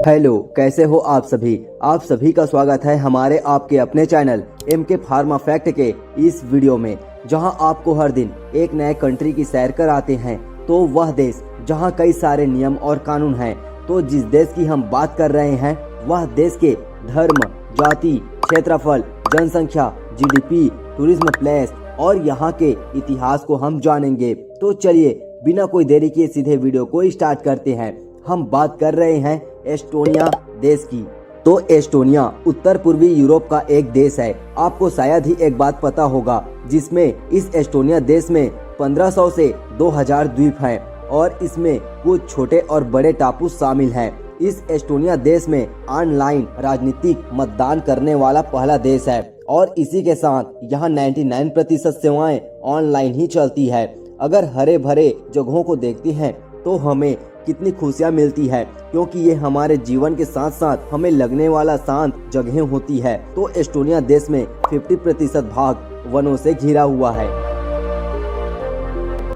Hello, कैसे हो आप सभी। आप सभी का स्वागत है हमारे आपके अपने चैनल MK फार्मा फैक्ट के इस वीडियो में, जहां आपको हर दिन एक नए कंट्री की सैर कराते हैं। तो वह देश जहां कई सारे नियम और कानून हैं। तो जिस देश की हम बात कर रहे हैं वह देश के धर्म, जाति, क्षेत्रफल, जनसंख्या, GDP, टूरिज्म प्लेस और यहाँ के इतिहास को हम जानेंगे। तो चलिए बिना कोई देरी किए सीधे वीडियो को स्टार्ट करते हैं। हम बात कर रहे हैं एस्टोनिया देश की। तो एस्टोनिया उत्तर पूर्वी यूरोप का एक देश है। आपको शायद ही एक बात पता होगा, जिसमें इस एस्टोनिया देश में 1500 से 2000 द्वीप हैं और इसमें कुछ छोटे और बड़े टापू शामिल हैं। इस एस्टोनिया देश में ऑनलाइन राजनीतिक मतदान करने वाला पहला देश है और इसी के साथ यहाँ 99% सेवाएं ऑनलाइन ही चलती है। अगर हरे भरे जगहों को देखते हैं तो हमें कितनी खुशियाँ मिलती है, क्योंकि ये हमारे जीवन के साथ साथ हमें लगने वाला शांत जगह होती है। तो एस्टोनिया देश में 50% भाग वनों से घिरा हुआ है।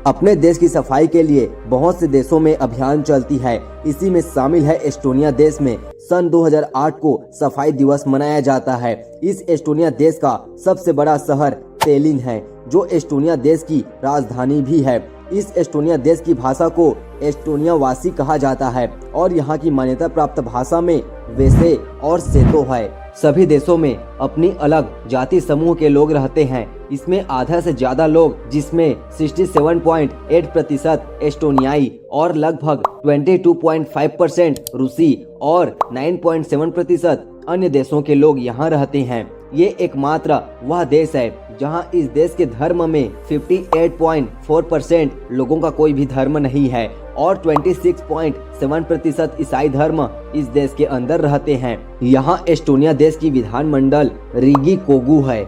अपने देश की सफाई के लिए बहुत से देशों में अभियान चलती है। इसी में शामिल है एस्टोनिया देश में सन 2008 को सफाई दिवस मनाया जाता है। इस एस्टोनिया देश का सबसे बड़ा शहर टेलिन है, जो एस्टोनिया देश की राजधानी भी है। इस एस्टोनिया देश की भाषा को एस्टोनिया वासी कहा जाता है और यहाँ की मान्यता प्राप्त भाषा में वेसे और सेतो है। सभी देशों में अपनी अलग जाति समूह के लोग रहते हैं। इसमें आधा से ज्यादा लोग, जिसमें 67.8% एस्टोनियाई और लगभग 22.5% रूसी और 9.7% अन्य देशों के लोग यहाँ रहते हैं। ये एकमात्र वह देश है जहां इस देश के धर्म में 58.4% लोगों का कोई भी धर्म नहीं है और 26.7% ईसाई धर्म इस देश के अंदर रहते हैं। यहां एस्टोनिया देश की विधानमंडल रिगी कोगु है।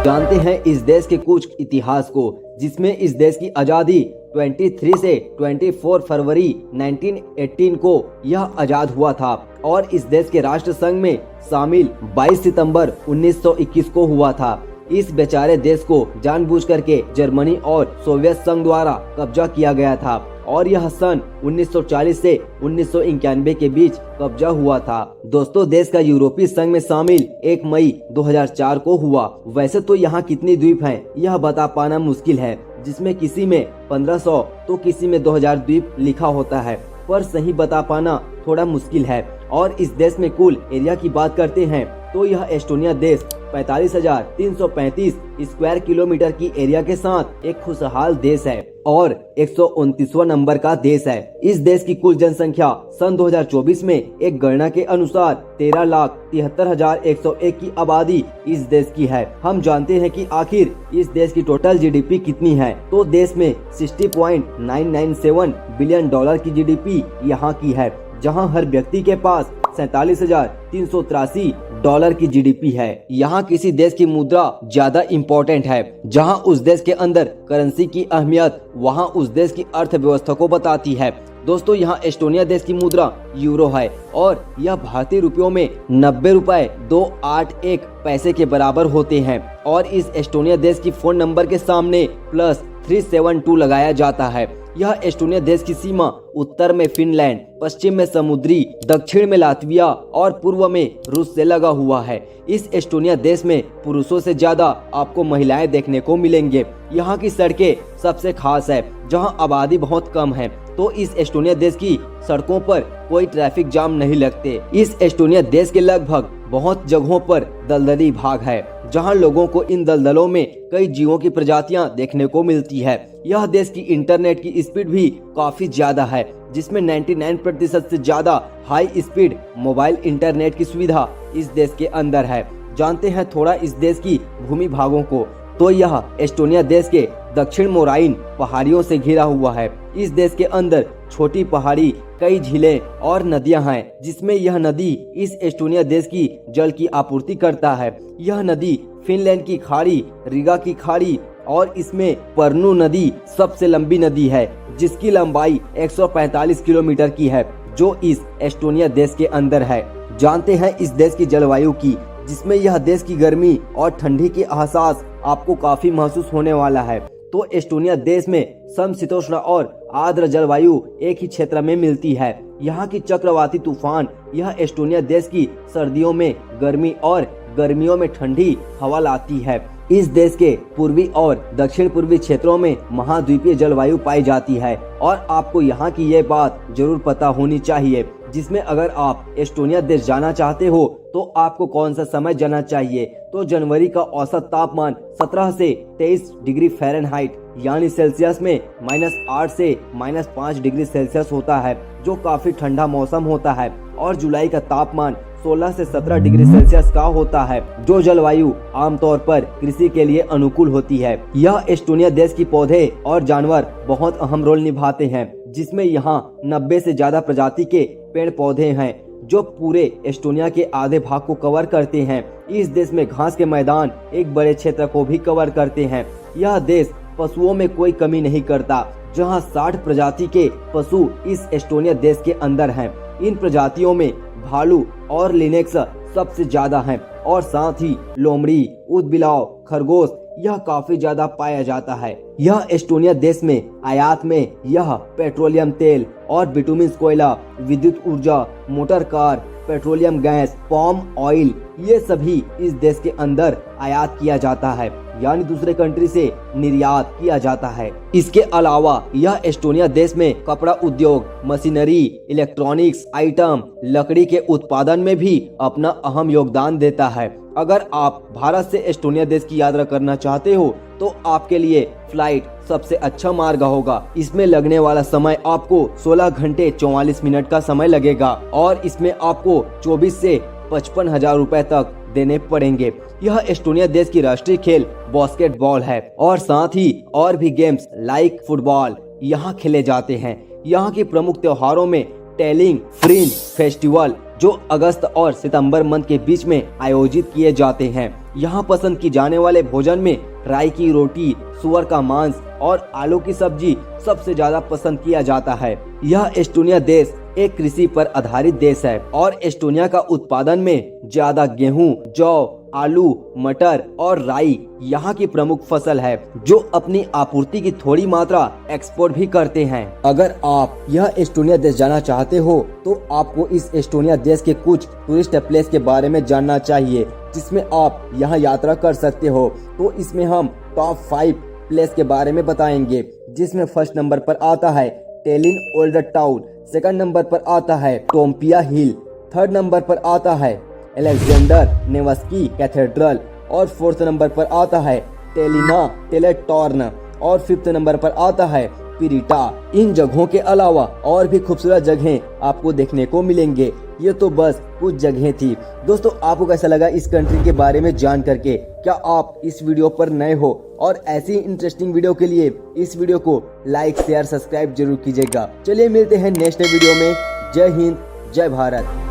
जानते हैं इस देश के कुछ इतिहास को, जिसमें इस देश की आजादी 23 से 24 फरवरी 1918 को यह आजाद हुआ था और इस देश के राष्ट्र संघ में शामिल 22 सितंबर 1921 को हुआ था। इस बेचारे देश को जानबूझ करके जर्मनी और सोवियत संघ द्वारा कब्जा किया गया था और यह सन 1940 से 1991 के बीच कब्जा हुआ था। दोस्तों, देश का यूरोपीय संघ में शामिल 1 मई 2004 को हुआ। वैसे तो यहाँ कितनी द्वीप हैं यह बता पाना मुश्किल है, जिसमें किसी में 1500 तो किसी में 2000 द्वीप लिखा होता है, पर सही बता पाना थोड़ा मुश्किल है। और इस देश में कुल एरिया की बात करते हैं तो यह एस्टोनिया देश 45,335 स्क्वायर किलोमीटर की एरिया के साथ एक खुशहाल देश है और 129वां नंबर का देश है। इस देश की कुल जनसंख्या सन 2024 में एक गणना के अनुसार 13,73,101 की आबादी इस देश की है। हम जानते हैं कि आखिर इस देश की टोटल GDP कितनी है। तो देश में $60.997 बिलियन की GDP यहाँ की है, जहाँ हर व्यक्ति के पास $47,383 की GDP है। यहाँ किसी देश की मुद्रा ज्यादा इम्पोर्टेंट है। जहाँ उस देश के अंदर करेंसी की अहमियत वहाँ उस देश की अर्थव्यवस्था को बताती है। दोस्तों, यहाँ एस्टोनिया देश की मुद्रा यूरो है और यह भारतीय रुपयों में 90 रुपए 281 पैसे के बराबर होते हैं और इस एस्टोनिया देश की फोन नंबर के सामने +372 लगाया जाता है। यह एस्टोनिया देश की सीमा उत्तर में फिनलैंड, पश्चिम में समुद्री, दक्षिण में लातविया और पूर्व में रूस से लगा हुआ है। इस एस्टोनिया देश में पुरुषों से ज्यादा आपको महिलाएं देखने को मिलेंगे। यहाँ की सड़कें सबसे खास है, जहाँ आबादी बहुत कम है। तो इस एस्टोनिया देश की सड़कों पर कोई ट्रैफिक जाम नहीं लगते। इस एस्टोनिया देश के लगभग बहुत जगहों पर दलदली भाग है, जहां लोगों को इन दलदलों में कई जीवों की प्रजातियां देखने को मिलती है। यह देश की इंटरनेट की स्पीड भी काफी ज्यादा है, जिसमें 99% से ज्यादा हाई स्पीड मोबाइल इंटरनेट की सुविधा इस देश के अंदर है। जानते हैं थोड़ा इस देश की भूमि भागों को। तो यह एस्टोनिया देश के दक्षिण मोराइन पहाड़ियों से घिरा हुआ है। इस देश के अंदर छोटी पहाड़ी, कई झीलें और नदियां हैं, जिसमें यह नदी इस एस्टोनिया देश की जल की आपूर्ति करता है। यह नदी फिनलैंड की खाड़ी, रिगा की खाड़ी और इसमें पर्नु नदी सबसे लंबी नदी है, जिसकी लंबाई 145 किलोमीटर की है, जो इस एस्टोनिया देश के अंदर है। जानते हैं इस देश की जलवायु की, जिसमें यह देश की गर्मी और ठंडी के एहसास आपको काफी महसूस होने वाला है। तो एस्टोनिया देश में समशीतोष्ण और आर्द्र जलवायु एक ही क्षेत्र में मिलती है। यहाँ की चक्रवाती तूफान यह एस्टोनिया देश की सर्दियों में गर्मी और गर्मियों में ठंडी हवा लाती है। इस देश के पूर्वी और दक्षिण पूर्वी क्षेत्रों में महाद्वीपीय जलवायु पाई जाती है और आपको यहाँ की ये बात जरूर पता होनी चाहिए, जिसमें अगर आप एस्टोनिया देश जाना चाहते हो तो आपको कौन सा समय जाना चाहिए। तो जनवरी का औसत तापमान 17 से 23 डिग्री फ़ारेनहाइट यानी सेल्सियस में -8 से -5 डिग्री सेल्सियस होता है, जो काफी ठंडा मौसम होता है। और जुलाई का तापमान 16 से 17 डिग्री सेल्सियस का होता है, जो जलवायु आमतौर पर कृषि के लिए अनुकूल होती है। यह एस्टोनिया देश की पौधे और जानवर बहुत अहम रोल निभाते हैं, जिसमें यहाँ 90 से ज्यादा प्रजाति के पेड़ पौधे हैं जो पूरे एस्टोनिया के आधे भाग को कवर करते हैं। इस देश में घास के मैदान एक बड़े क्षेत्र को भी कवर करते हैं। यह देश पशुओं में कोई कमी नहीं करता, जहां 60 प्रजाति के पशु इस एस्टोनिया देश के अंदर हैं। इन प्रजातियों में भालू और लिनेक्स सबसे ज्यादा हैं और साथ ही लोमड़ी, ऊदबिलाव, खरगोश यह काफी ज्यादा पाया जाता है। यह एस्टोनिया देश में आयात में यह पेट्रोलियम तेल और बिटुमिन कोयला, विद्युत ऊर्जा, motor car, petroleum gas, palm oil ये सभी इस देश के अंदर आयात किया जाता है, यानी दूसरे कंट्री से निर्यात किया जाता है। इसके अलावा यह एस्टोनिया देश में कपड़ा उद्योग, मशीनरी, इलेक्ट्रॉनिक्स आइटम, लकड़ी के उत्पादन में भी अपना अहम योगदान देता है। अगर आप भारत से एस्टोनिया देश की यात्रा करना चाहते हो तो आपके लिए फ्लाइट सबसे अच्छा मार्ग होगा। इसमें लगने वाला समय आपको 16 घंटे 44 मिनट का समय लगेगा और इसमें आपको 24 से 55 हजार रुपए तक देने पड़ेंगे। यह एस्टोनिया देश की राष्ट्रीय खेल बास्केटबॉल है और साथ ही और भी गेम्स लाइक फुटबॉल यहाँ खेले जाते हैं। यहाँ के प्रमुख त्योहारों में टेलिंग फ्रिंज फेस्टिवल जो अगस्त और सितंबर मंथ के बीच में आयोजित किए जाते हैं। यहाँ पसंद की जाने वाले भोजन में राई की रोटी, सुअर का मांस और आलू की सब्जी सबसे ज्यादा पसंद किया जाता है। यह एस्टोनिया देश एक कृषि पर आधारित देश है और एस्टोनिया का उत्पादन में ज्यादा गेहूं, जौ, आलू, मटर और राई यहाँ की प्रमुख फसल है, जो अपनी आपूर्ति की थोड़ी मात्रा एक्सपोर्ट भी करते हैं। अगर आप यह एस्टोनिया देश जाना चाहते हो तो आपको इस एस्टोनिया देश के कुछ टूरिस्ट प्लेस के बारे में जानना चाहिए, जिसमें आप यहाँ यात्रा कर सकते हो। तो इसमें हम टॉप 5 प्लेस के बारे में बताएंगे, जिसमें फर्स्ट नंबर पर आता है Tallinn old town, second number पर आता है टोम्पिया हिल, थर्ड नंबर पर आता है अलेक्जेंडर नेवस्की कैथेड्रल और फोर्थ नंबर पर आता है टेलिना टेलेटॉर्न और फिफ्थ नंबर पर आता है पिरिटा। इन जगहों के अलावा और भी खूबसूरत जगहें आपको देखने को मिलेंगे। ये तो बस कुछ जगहें थी। दोस्तों, आपको कैसा लगा इस कंट्री के बारे में जान करके? क्या आप इस वीडियो पर नए हो और ऐसी इंटरेस्टिंग वीडियो के लिए इस वीडियो को लाइक, शेयर, सब्सक्राइब जरूर कीजिएगा। चलिए मिलते हैं नेक्स्ट वीडियो में। जय हिंद, जय भारत।